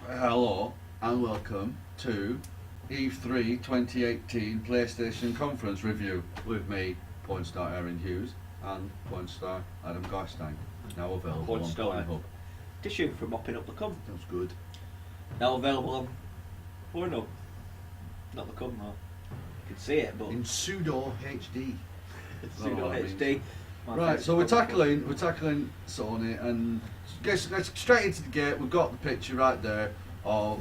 Hello and welcome to E3 2018 PlayStation Conference Review with me, Pornstar Aaron Hughes, and Pornstar Adam Garstein. Now available on Pornhub. Tissue for mopping up the cum. That's good. Now available on Pornhub. Not the cum though. You can see it, but In pseudo HD. pseudo HD. Right, so we're tackling Sony, and let's straight into the gate. We've got the picture right there of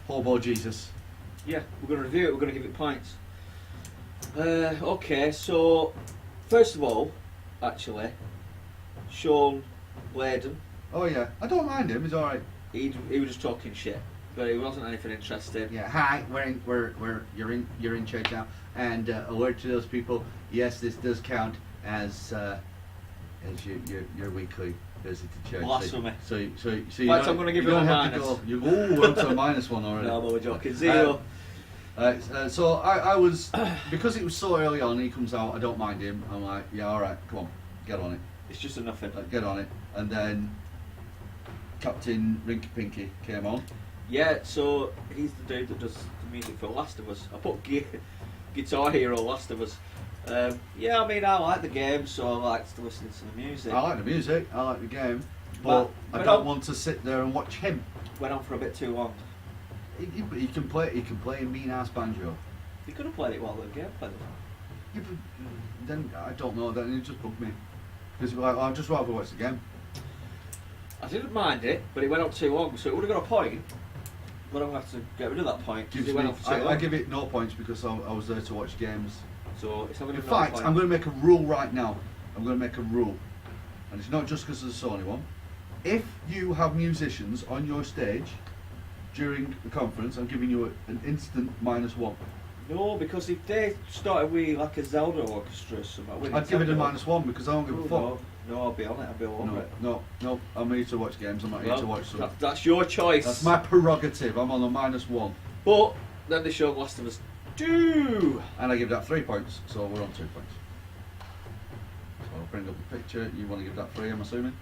Hobo Jesus. Yeah, we're going to review it. We're going to give it points. Okay, so first of all, actually, Sean Bladen. Oh yeah, I don't mind him. He's all right. He was just talking shit, but it wasn't anything interesting. Yeah. Hi, you're in church now, and alert to those people. Yes, this does count as your weekly visit to church. Blasphemy. So you Right, so I'm going to give you a minus. We're up to a minus one already. No, but we're joking. Zero. So I was, because it was so early on, he comes out, I don't mind him, I'm like, yeah, alright, come on, get on it. It's just a nothing. Get on it. And then Captain Rinky Pinky came on. Yeah, so he's the dude that does the music for Last of Us. I put Guitar Hero Last of Us. Yeah, I mean, I like the game, so I like to listen to the music. I like the music, I like the game, but I don't want to sit there and watch him. Went on for a bit too long. He can play a mean ass banjo. He could have played it while the game played it. Yeah, but then I don't know. Then it just bugged me because like, I'd just rather watch the game. I didn't mind it, but it went on too long, so it would have got a point. But I'm going to have to get rid of that point because it went on for too long. I give it no points because I was there to watch games. So it's not going In to. fact, I'm going to make a rule right now. I'm going to make a rule, and it's not just because of the Sony one. If you have musicians on your stage during the conference, I'm giving you an instant -1. No, because if they started with like a Zelda orchestra or something, I'd give it a -1 because I don't give a fuck. No, I'll be on it. I'll be all over it. No, I'm here to watch games. I'm not here to watch some. That's your choice. That's my prerogative. I'm on a -1. But then they showed Last of Us 2. And I give that 3 points, so we're on 2 points. So I'll bring up the picture. You want to give that 3, I'm assuming?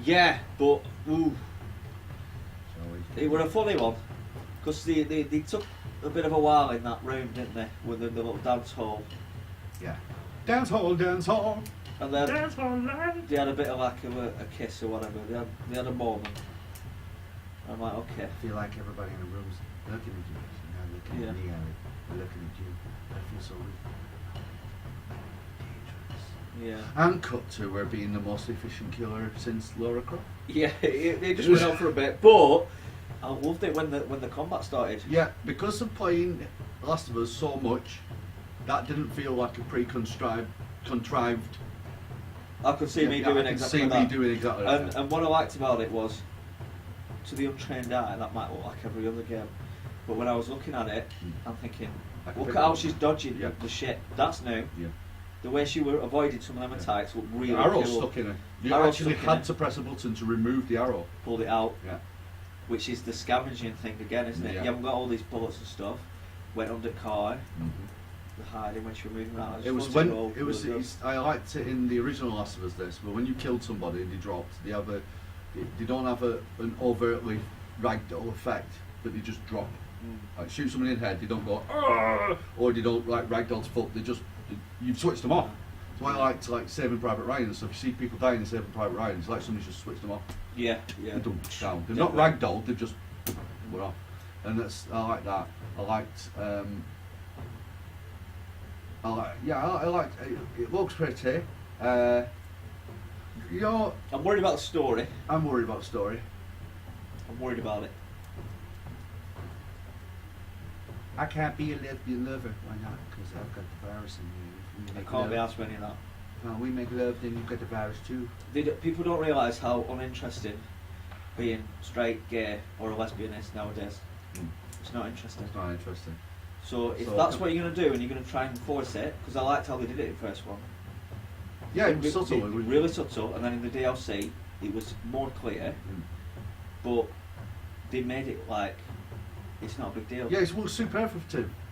Yeah, but ooh. Shall we? It was a funny one, because they took a bit of a while in that room, didn't they, with the little dance hall. Yeah. Dance hall, dance hall. And then Dance hall, they had a bit of like a kiss or whatever. They had a moment. I'm like, okay. I feel like everybody in the room's looking at you. Now looking at me, Alec. They're looking at you. I feel so dangerous. Yeah. And cut to her being the most efficient killer since Laura Croft. Yeah, it just went on for a bit, but I loved it when the combat started. Yeah, because of playing Last of Us so much, that didn't feel like a contrived. I could see me doing exactly that. And what I liked about it was, to the untrained eye, that might look like every other game, but when I was looking at it, I'm thinking, look at how she's dodging the shit. That's new. Yeah. The way she were avoiding some of them attacks looked really arrow cool. stuck in her. You Arrow actually stuck in had her. to press a button to remove the arrow. Pulled it out. Yeah. Which is the scavenging thing again, isn't it? Yeah. You haven't got all these bullets and stuff. Went under car, Mm-hmm. the hiding when she was moving around. I liked it in the original Last of Us this, but when you killed somebody and they dropped, they don't have an overtly ragdoll effect, but they just drop. Like shoot somebody in the head, they don't go "Argh!" Or they don't like ragdoll's foot. You've switched them off. So I like to Saving Private Ryan and stuff. You see people dying in Saving Private Ryan, it's like somebody's just switched them off. Yeah. They don't down. They're not ragdolled. They've just were off. And I like that. I liked. I liked. It looks pretty. I'm worried about the story. I'm worried about the story. I'm worried about it. I can't be a lesbian lover. Why not? Because I've got the virus in me. I can't be asked for any of that. When we make love, then you've got the virus too. People don't realise how uninteresting being straight, gay, or a lesbian is nowadays. It's not interesting. It's not interesting. So if that's what you're going to do and you're going to try and force it, because I liked how they did it in the first one. Yeah, it was subtle. It was really subtle, and then in the DLC it was more clear, but they made it like it's not a big deal. Yeah, it's more superlative.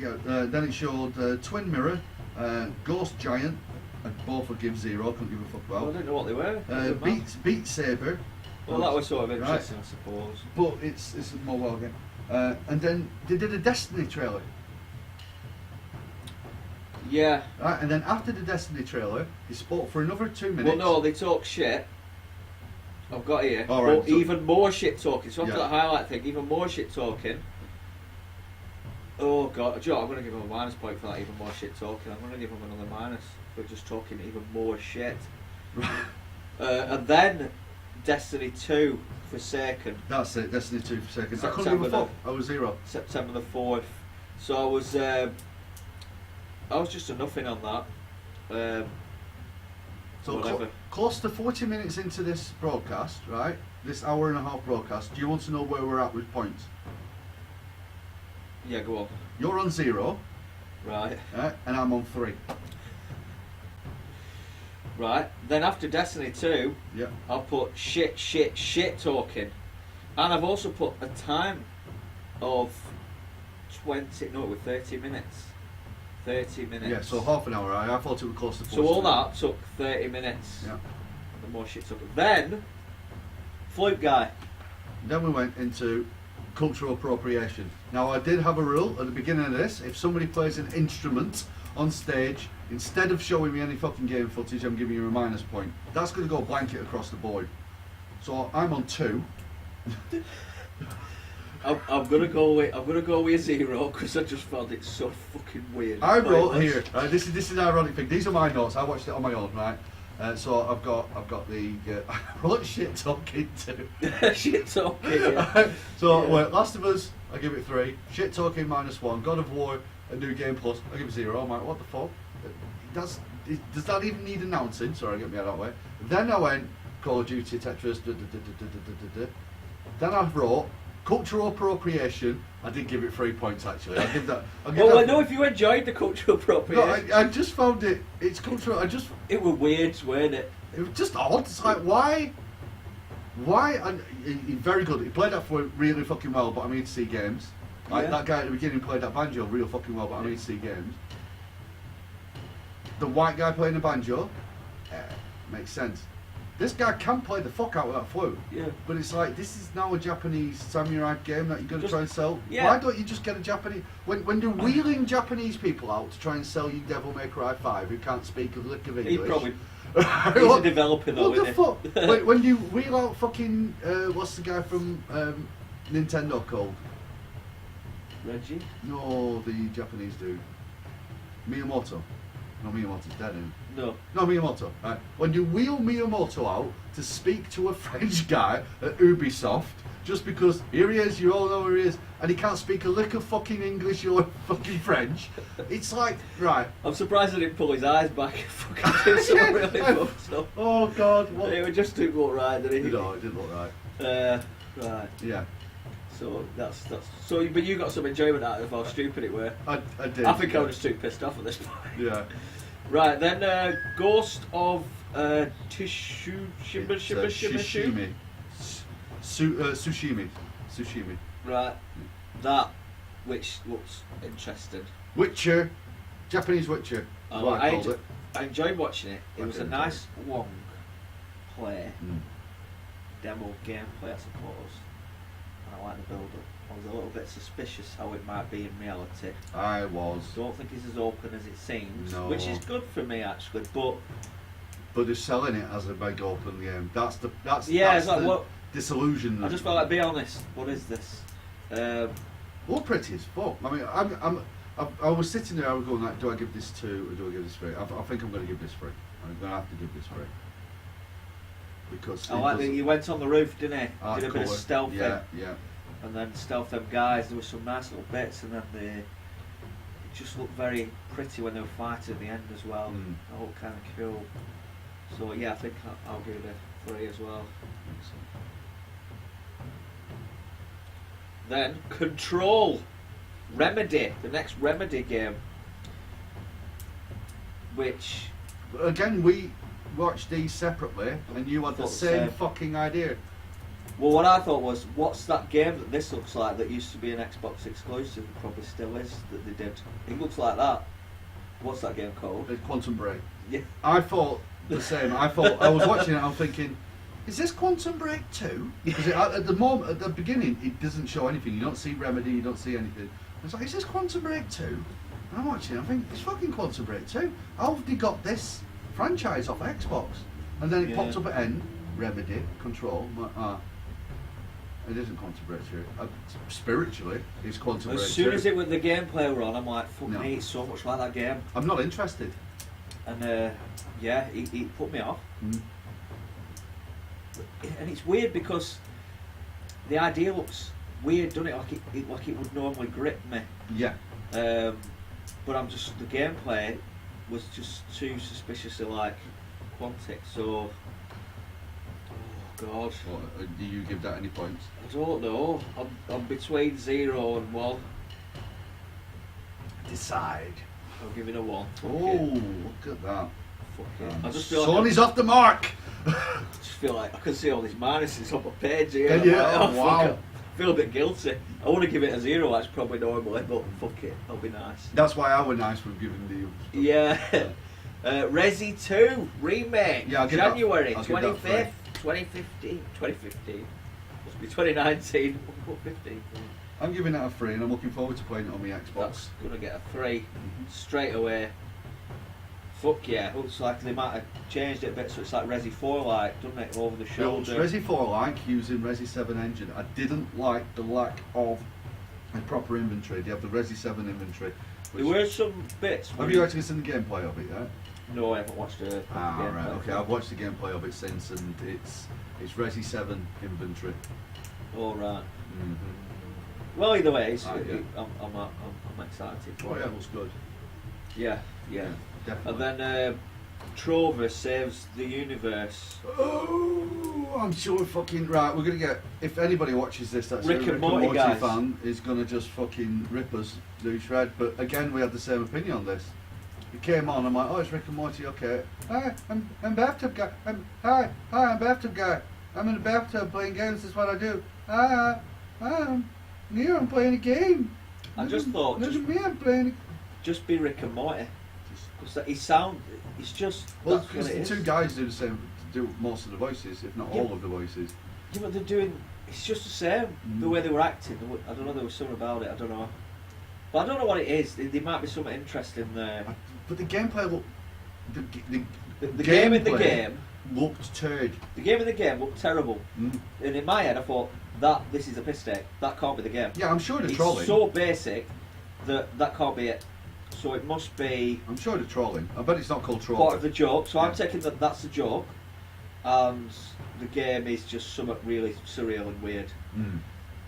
Then it showed Twin Mirror, Ghost Giant, and both would give 0. Couldn't give a fuck Well, I about. didn't know what they were. Beat Saber. Well, that was sort of interesting, I suppose. But it's a mobile game. And then they did a Destiny trailer. Yeah. Right, and then after the Destiny trailer, he spoke for another 2 minutes. Well, no, they talk shit. I've got here. All right, But even more shit talking. So after Yeah. that highlight thing, even more shit talking. Oh god, Joe, I'm going to give him a minus point for that. Even more shit talking. I'm going to give him another minus for just talking even more shit. And then Destiny 2 Forsaken. That's it, Destiny 2 for seconds. I couldn't September give a fuck. I was 0. September the 4th. So I was just a nothing on that. So whatever. close to 40 minutes into this broadcast, right? This hour and a half broadcast. Do you want to know where we're at with points? Yeah, go on. You're on 0, Right. and I'm on 3. Right. Then after Destiny 2, Yeah. I'll put shit talking. And I've also put a time of 30 minutes. 30 minutes. Yeah, so half an hour. I thought it was close to 40. So all that took 30 minutes. Yeah. The more shit talking. Then, Flute Guy. Then we went into cultural appropriation. Now I did have a rule at the beginning of this: if somebody plays an instrument on stage, instead of showing me any fucking game footage, I'm giving you a minus point. That's going to go blanket across the board. So I'm on 2. I'm gonna go with a 0 because I just found it so fucking weird. I wrote Pointless. here. This is the ironic thing. These are my notes. I watched it on my own, right? So I've got the I wrote shit talking too. Shit talking. Yeah. So Yeah. well, Last of Us, I give it 3. Shit talking -1. God of War, a new game plus, I give it 0. I'm like, what the fuck? Does that even need announcing? Sorry, get me out of that way. Then I went Call of Duty, Tetris. Then I wrote cultural appropriation. I did give it 3 points actually. I give that. Well, I know if you enjoyed the cultural appropriation. No, I just found it's cultural. It was weird, weren't it? It was just odd. It's like, why? And he's very good. He played that for really fucking well, but I mean to see games. Like Yeah. that guy at the beginning played that banjo real fucking well, but I mean to see games. The white guy playing the banjo, makes sense. This guy can play the fuck out of that flute. Yeah. But it's like, this is now a Japanese samurai game that you're going to Just- try and sell. yeah. Why don't you just get a Japanese... When you're wheeling Japanese people out to try and sell you Devil May Cry 5 who can't speak a lick of He English... probably. He's a developer though, What the isn't fuck? when you wheel out fucking... what's the guy from Nintendo called? he? Reggie. No, the Japanese dude. Miyamoto. No, Miyamoto's dead, isn't he? No. No, Miyamoto. Right. When you wheel Miyamoto out to speak to a French guy at Ubisoft, just because here he is, you all know where he is, and he can't speak a lick of fucking English or fucking French, it's like, right. I'm surprised I didn't pull his eyes back and fucking do something really fucked up. Oh God, what? It just didn't look right, did it? No, it didn't look right. Right. Yeah, So that's so. But you got some enjoyment out of how stupid it were. I did. I think I was just too pissed off at this point. Yeah. Right then, Ghost of Tsushima. It's, Shishimi. Sushimi. Sushimi. Right, that which looks interesting. Witcher. Japanese Witcher. Is what I called it. I enjoyed watching it. It I was a did nice long play, Mm. demo gameplay, I suppose. And I like the build up. I was a little bit suspicious how it might be in reality. I was. Don't think it's as open as it seems, No. which is good for me actually. But But they're selling it as a big open game. That's yeah, it's like the what disillusion. I just felt like, be honest. What is this? All pretty as fuck. I mean, I was sitting there. I was going like, do I give this 2 or do I give this 3? I think I'm going to give this 3. I'm going to have to give this 3 because I like that he went on the roof, didn't he? art Did a bit of colour. stealthing, Yeah. and then stealth them guys. There were some nice little bits, and then it just looked very pretty when they were fighting at the end as well. Mm. It looked kind of cool. So yeah, I think I'll give it a 3 as well. Then Control, Remedy, the next Remedy game, which But again, we watched these separately, and you had the Thought the same same. fucking idea. Well, what I thought was, what's that game that this looks like that used to be an Xbox exclusive, and probably still is, that they did? It looks like that. What's that game called? Quantum Break. Yeah. I thought the same. I was watching it. I'm thinking, is this Quantum Break 2? Because at the moment, at the beginning, it doesn't show anything. You don't see Remedy. You don't see anything. It's like, is this Quantum Break 2? And I'm watching it. I think it's fucking Quantum Break 2. How have they got this franchise off Xbox? And then it popped up at end. Remedy, Control. I'm like, it isn't Quantum Break 2. Spiritually, it's Quantum Break 2. As soon as the gameplay were on, I'm like, fuck me, it's so much like that game. I'm not interested. And yeah, it put me off. Mm. And it's weird because the idea looks weird, doesn't it? Like it would normally grip me. Yeah. But the gameplay was just too suspiciously like Quantic, so. God. Well, do you give that any points? I don't know. I'm between 0 and 1. Decide. I'll give it a 1. Oh, look at that. Fuck it. I just feel Sony's off the mark! I just feel like I can see all these minuses on my page here. Yeah, Like, oh, wow. fuck it. I feel a bit guilty. I want to give it a 0, that's probably normally, but fuck it, that'll be nice. That's why I was nice with giving the... Yeah. Resi 2 Remake. Yeah, January I'll give that 25th, 2015. 2015. Must be 2019. What 15? I'm giving that a 3 and I'm looking forward to playing it on my Xbox. That's going to get a 3 straight away. Fuck yeah, looks like they might have changed it a bit so it's like Resi 4 like, doesn't it, over the shoulder. Resi 4 like using Resi 7 engine. I didn't like the lack of a proper inventory. They have the Resi 7 inventory. There were some bits. Have you actually seen the gameplay of it yet? No, I haven't watched the gameplay. Right, okay, I've watched the gameplay of it since and it's Resi 7 inventory. All right. Mm-hmm. Well, either way, Yeah. I'm excited. Oh yeah, it looks good. Yeah. Definitely. And then Trover saves the universe. Oh, I'm sure fucking right. We're gonna get. If anybody watches this, that's Rick a and Morty guys. fan is gonna just fucking rip us to shred. But again, we had the same opinion on this. It came on. I'm like, oh, it's Rick and Morty. Okay. Hi, I'm bathtub guy. Hi, I'm bathtub guy. I'm in the bathtub playing games. That's what I do. I'm here. I'm playing a game. I just thought, look at me. I'm playing. Just be Rick and Morty. Because it's just. Well, that's because what it the is. two guys do most of the voices, if not Yeah. all of the voices. Yeah, but they're doing. It's just the same. The way they were acting. I don't know. There was something about it. I don't know. But I don't know what it is. There might be something interesting there. But the gameplay looked. The game in the game looked turd. The game in the game looked terrible. Mm. And in my head, I thought this is a piss take. That can't be the game. Yeah, I'm sure they're It's trolling. so basic that can't be it. So it must be I'm sure they're trolling. I bet it's not called part trolling. of the joke. So Yeah. I'm taking that's a joke, and the game is just something really surreal and weird. Mm.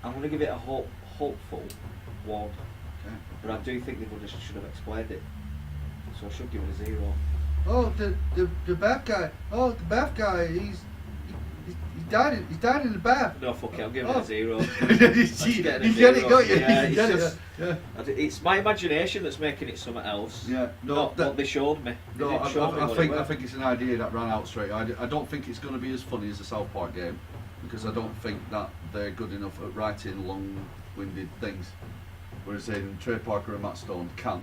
I'm going to give it a hopeful 1, Okay. but I do think they should have explained it. So I should give it a 0. Oh, the bath guy. Oh, the bath guy. He died in the bath. No, fuck it. I'm giving it a 0. You get it, got you? Yeah, You get it's it. just- Yeah. It's my imagination that's making it something else. Yeah. No, Not what they showed me. They No, didn't show me I what think it I was. think it's an idea that ran out straight. I don't think it's going to be as funny as the South Park game because I don't think that they're good enough at writing long-winded things. Whereas in Trey Parker and Matt Stone can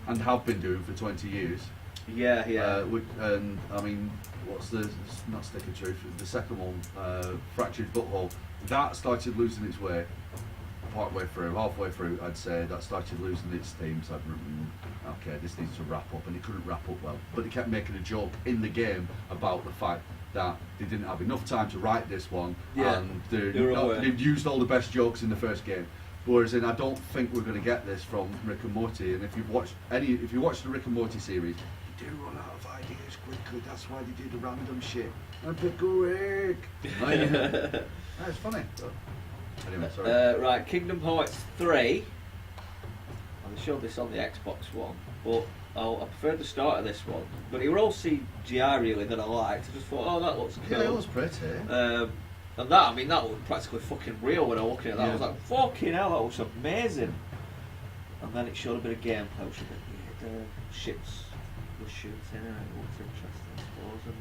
and have been doing for 20 years. Yeah. And I mean, what's not Stick of Truth? The second one, Fractured Butthole. That started losing its way. Halfway through, I'd say that started losing its steam. So okay, this needs to wrap up, and it couldn't wrap up well. But they kept making a joke in the game about the fact that they didn't have enough time to write this one, and they'd used all the best jokes in the first game. Whereas I don't think we're going to get this from Rick and Morty. And if you watch the Rick and Morty series, you do run out of ideas quickly. That's why they do the random shit. And Pickle Rick. That's funny. But anyway, sorry. Right, Kingdom Hearts 3. I showed this on the Xbox One, but I preferred the start of this one. But it were all CGI really that I liked. I just thought, oh, that looks cool. Yeah, it was pretty. And that looked practically fucking real when I was looking at that. Yeah. I was like, fucking hell, that looks amazing. And then it showed a bit of gameplay, which a bit ships were shooting, and it looked interesting, I suppose.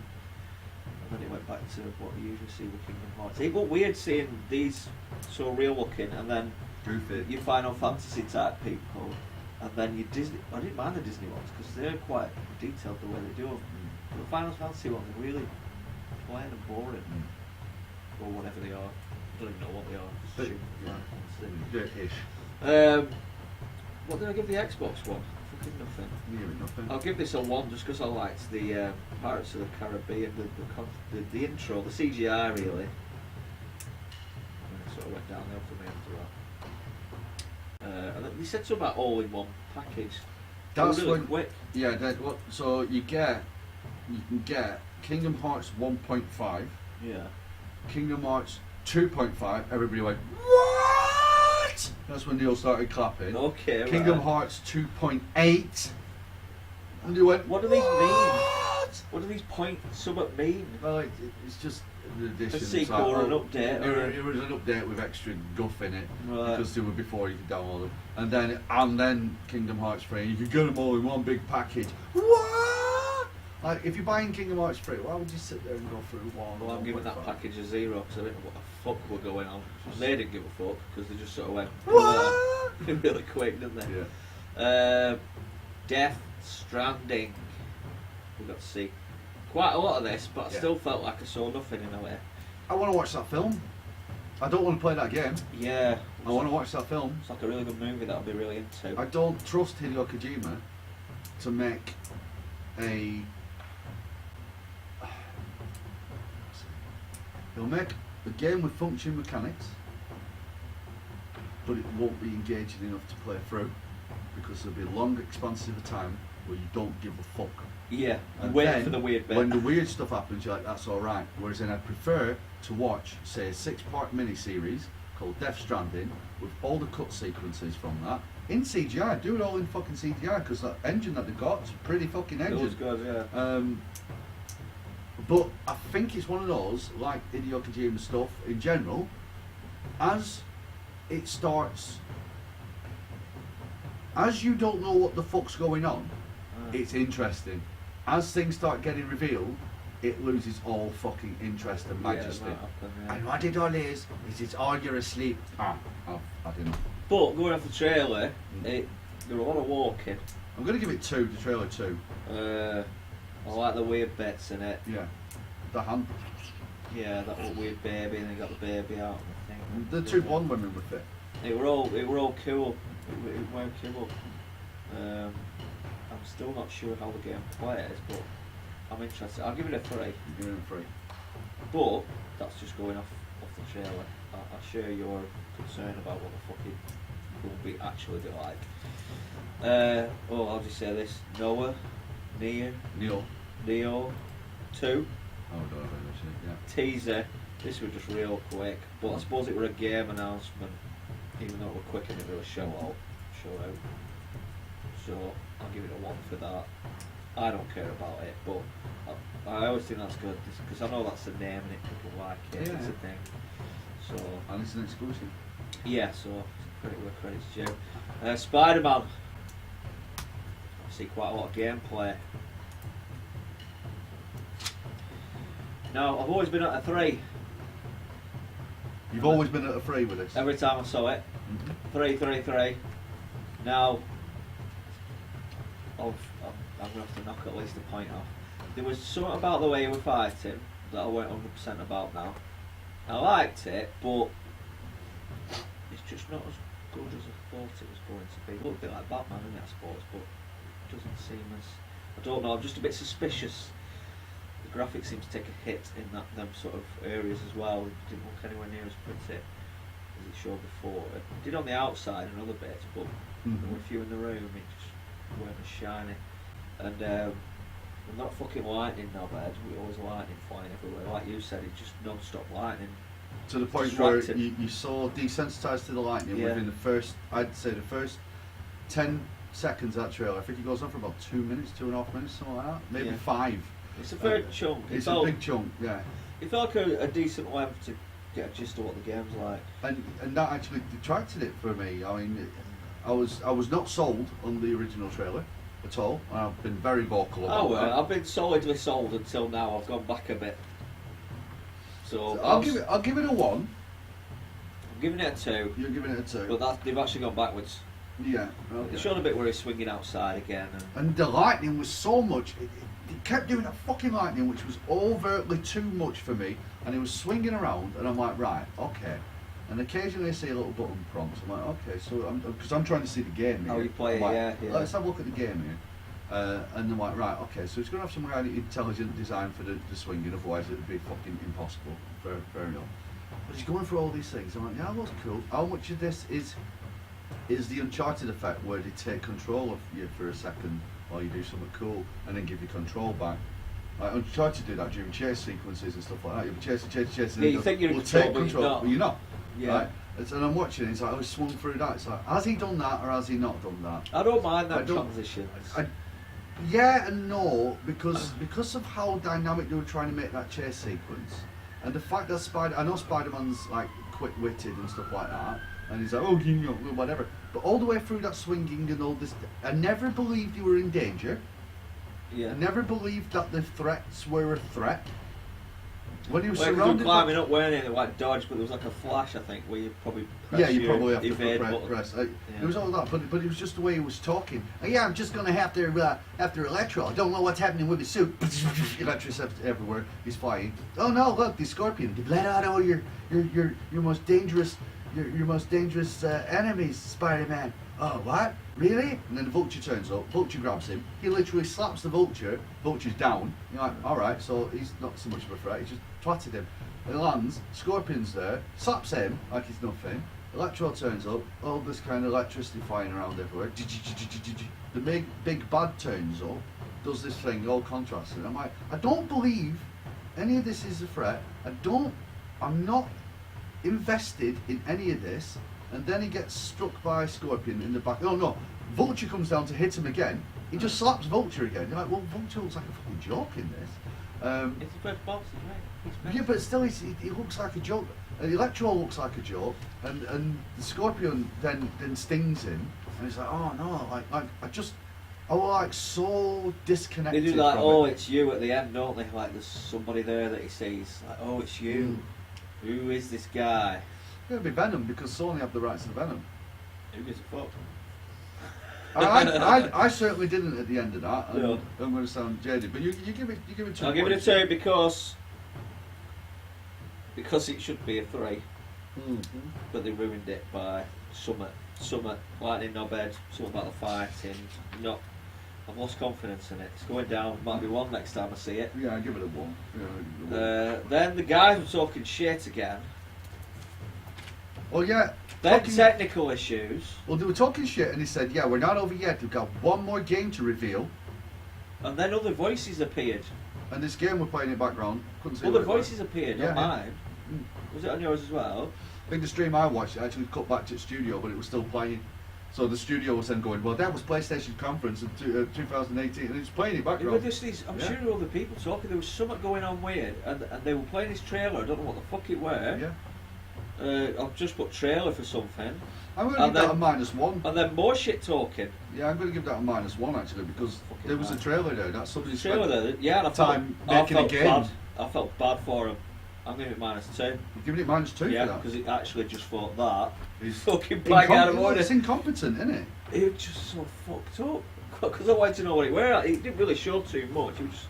And then it went back to what you usually see with Kingdom Hearts. It got weird seeing these so real looking, and then Goofy. your Final Fantasy type people, and then your Disney. I didn't mind the Disney ones because they're quite detailed the way they do them. The Final Fantasy ones are really plain and boring, or whatever they are. I don't even know what they are. But, Stupid yeah. Final Fantasy. Ish. What did I give the Xbox one? Fucking nothing. Yeah, nothing. I'll give this a 1 just because I liked the Pirates of the Caribbean, the intro, the CGI really. And it sort of went downhill for me after that. And they said something about all-in-one package. That's really when, quick. yeah. So you can get Kingdom Hearts 1.5, Yeah. Kingdom Hearts 2.5. Everybody went what? That's when they all started clapping. Okay. Kingdom right. Hearts 2.8, and they went. What do these mean? What? What do these point somewhat mean? Well, it's just an addition. A It's sequel like, or an oh, update, It was an update with extra guff in it Right. because they were before you could download them, and then Kingdom Hearts 3. You could get them all in one big package. What? Like if you're buying Kingdom Hearts 3, why would you sit there and go through one? Well, I'm giving that 1.5? package a 0 because I didn't know what the fuck were going on. And they didn't give a fuck because they just sort of went What? really quick, didn't they? Yeah. Death Stranding. We got to see quite a lot of this, but I Yeah. still felt like I saw nothing in a way. I want to watch that film. I don't want to play that game. Yeah, I want to watch that film. it's like a really good movie that I'll be really into. I don't trust Hideo Kojima to make a. He'll make a game with functioning mechanics, but it won't be engaging enough to play through because there'll be long expanses of time where you don't give a fuck. Yeah, And wait then, for the weird bit. when the weird stuff happens, you're like, that's alright. Whereas then I prefer to watch, say, a 6-part mini-series called Death Stranding with all the cut sequences from that in CGI. Do it all in fucking CGI because that engine that they've got is a pretty fucking It was engine. good, yeah. But I think it's one of those, like Hideo Kojima stuff in general, as it starts, as you don't know what the fuck's going on, it's interesting. As things start getting revealed, it loses all fucking interest and majesty. Yeah, it might happen, yeah. And what it all is it's all you're asleep. I don't know. But going off the trailer, there were a lot of walking. I'm going to give it 2, the trailer 2. I like the weird bits in it. Yeah. The hand. Yeah, that little weird baby, and they got the baby out and the thing. The 2 blonde women with it. It were all cool. It were cool. I'm still not sure how the game plays, but I'm interested. I'll give it a 3. You're giving it 3. But that's just going off the trailer. I share your concern about what the fucking will be actually be like. I'll just say this: Neo Neil. 2 Oh, I don't know about this, yeah. teaser. This was just real quick, but I suppose it were a game announcement, even though it were quick and it was a show out. So I'll give it a 1 for that. I don't care about it, but I always think that's good because I know that's the name and people like it. Yeah. It's a thing. So And it's an exclusive. yeah, so credit where credit's due. Spider-Man. I see quite a lot of gameplay. No, I've always been at a 3. You've always been at a 3 with this. Every time I saw it. Mhm. 3. Now, I'm going to have to knock at least a point off. There was something about the way you were fighting that I weren't 100% about now. I liked it, but it's just not as good as I thought it was going to be. It looked a bit like Batman, isn't it, I suppose, but it doesn't seem as... I don't know, I'm just a bit suspicious. The graphics seem to take a hit in them sort of areas as well. It didn't look anywhere near as pretty as it showed before. It did on the outside and other bits, but there were a few in the room, it just weren't as shiny. And I'm not fucking lightning knobhead, we always lightning flying everywhere. Like you said, it's just non-stop lightning. To the point where Distracting. you saw desensitised to the lightning Yeah. within the first, I'd say the first 10 seconds of that trailer. I think it goes on for about 2 minutes, 2.5 minutes, something like that. Maybe Yeah. 5. It's a fair chunk. It's a big chunk, yeah. It felt like a decent length to get a gist of what the game's like. And that actually detracted it for me. I mean, I was not sold on the original trailer at all. I've been very vocal about Oh well, that. I've been solidly sold until now. I've gone back a bit. So I'll give it a 1. I'm giving it a 2. You're giving it a 2. But they've actually gone backwards. Yeah. They Okay. showed a bit where he's swinging outside again. And the lightning was so much. It kept doing that fucking lightning, which was overtly too much for me. And it was swinging around, and I'm like, right, okay. And occasionally I see a little button prompts. I'm like, okay, so because I'm trying to see the game here. How you play it, I'm like, yeah. Let's have a look at the game here. And I'm like, right, okay, so it's going to have some kind of intelligent design for the swinging, otherwise it would be fucking impossible. Fair enough. But he's going through all these things. I'm like, yeah, that's cool. How much of this is the Uncharted effect, where they take control of you for a second while you do something cool and then give you control back? Like Uncharted do that during chase sequences and stuff like that. You'll be chasing. Yeah, you think you're in control, but you're not. But you're not. Yeah. Right? And I'm watching, it's like, I was swung through that. It's like, has he done that or has he not done that? I don't mind I that don't- transition. Yeah and no, because of how dynamic they were trying to make that chase sequence, and the fact that I know Spider-Man's like quick-witted and stuff like that, and he's like, oh, you know, whatever. But all the way through that swinging and all this, I never believed you were in danger. Yeah. I never believed that the threats were a threat. When he was Well, you were surrounded climbing by... up, weren't it? Like dodge, but there was like a flash, I think, where you probably press Yeah, you your probably have to evade button. press. Yeah. It was all that, but it was just the way he was talking. Yeah, I'm just going to have to Electro. I don't know what's happening with his suit. Electricity everywhere. He's flying. Oh no, look, the Scorpion. They let out all your most dangerous enemies, Spider-Man. Oh, what? Really? And then the Vulture turns up. Vulture grabs him. He literally slaps the Vulture. Vulture's down. You're like, all right, so he's not so much of a threat. He just twatted him. It lands. Scorpion's there. Slaps him like he's nothing. Electro turns up. All this kind of electricity flying around everywhere. The big bad turns up. Does this thing, all contrasting. I'm like, I don't believe any of this is a threat. I'm not invested in any of this. And then he gets struck by Scorpion in the back. Oh no, Vulture comes down to hit him again. He just slaps Vulture again. You're like, well, Vulture looks like a fucking joke in this. It's the first boss, right? Yeah, but still, he looks like a joke. Electro looks like a joke, and the Scorpion then stings him, and he's like, oh no, like I was like so disconnected. They do like, from oh, it. it's you at the end, don't they? Like there's somebody there that he sees. Like, oh, it's you. Who is this guy? It'll be Venom because Sony have the rights to Venom. Who gives a fuck? I certainly didn't at the end of that. And No. I'm going to sound jaded, but you give it 2 I'll give it a points. 2 because it should be a 3, but they ruined it by Summer, lightning knobhead, something about the fighting. I've lost confidence in it. It's going down. Might be 1 next time I see it. Yeah, I give it a 1. Yeah, I give it a 1. Then the guys were talking shit again. Oh yeah. Then fucking- technical issues, Well, they were talking shit, and he said, "Yeah, we're not over yet. We've got one more game to reveal." and then other voices appeared. And this game we're playing in the background. Couldn't see Other what it was. voices appeared, Yeah, not yeah. mine. Was it on yours as well? I think the stream I watched it actually cut back to the studio, but it was still playing. So the studio was then going, "Well, that was PlayStation conference in 2018, and it was playing in the It were background." just these, I'm Yeah. sure there were other people talking. There was something going on weird, and they were playing this trailer. I don't know what the fuck it were. Yeah. I've just put trailer for something, I'm going to And give that a then- -1. and then more shit talking. Yeah, I'm going to give that a -1 actually because Fucking there was a right. trailer there that somebody Trailer spent. there, yeah. And time I making a felt game. bad. I felt bad for him. I'm giving it -2. You're giving it -2 Yeah, for that. because it actually just thought that. He's Fucking bang out of order. It's incompetent, isn't it? It was just so fucked up. Because I wanted to know what it were. It didn't really show too much. It was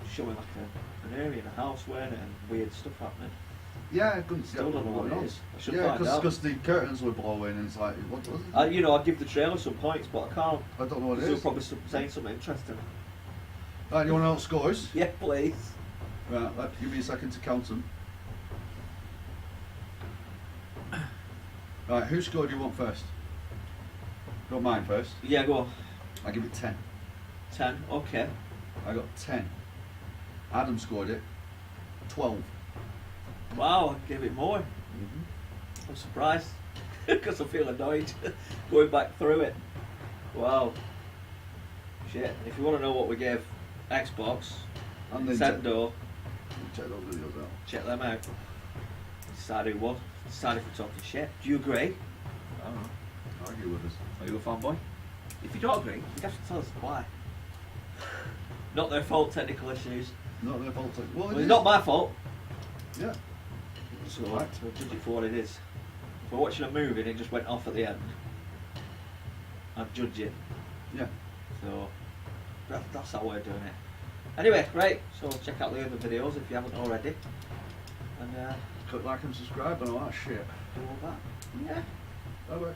just showing like an area in a house, weren't it? And weird stuff happening. Yeah, I couldn't see Still don't know what going it on. is. I should Yeah, find out. because the curtains were blowing, and it's like, what was it? I'd give the trailer some points, but I can't. I don't know what it They're is. probably saying something interesting. Right, you want to know what scores? Yeah, please. Right, give me a second to count them. Right, whose score do you want first? You want mine first? Yeah, go on. I give it 10. 10. Okay. I got 10. Adam scored it 12. Wow, I gave it more. I'm surprised because I feel annoyed going back through it. Wow. Shit. If you want to know what we gave Xbox, And then Nintendo, check those videos out. check them out. Decide who won. Decide if we're talking shit. Do you agree? I don't know. Argue with us. Are you a fanboy? If you don't agree, you'd have to tell us why. Not their fault, technical issues. Not their fault. Well, Well, it's not my fault. Yeah. So we'll judge it for what it is. If we're watching a movie and it just went off at the end, I'd judge it. Yeah. So that's how we're doing it. Anyway, right, so check out the other videos if you haven't already. And Click like and subscribe and all that shit. do all that. Yeah. Bye bye.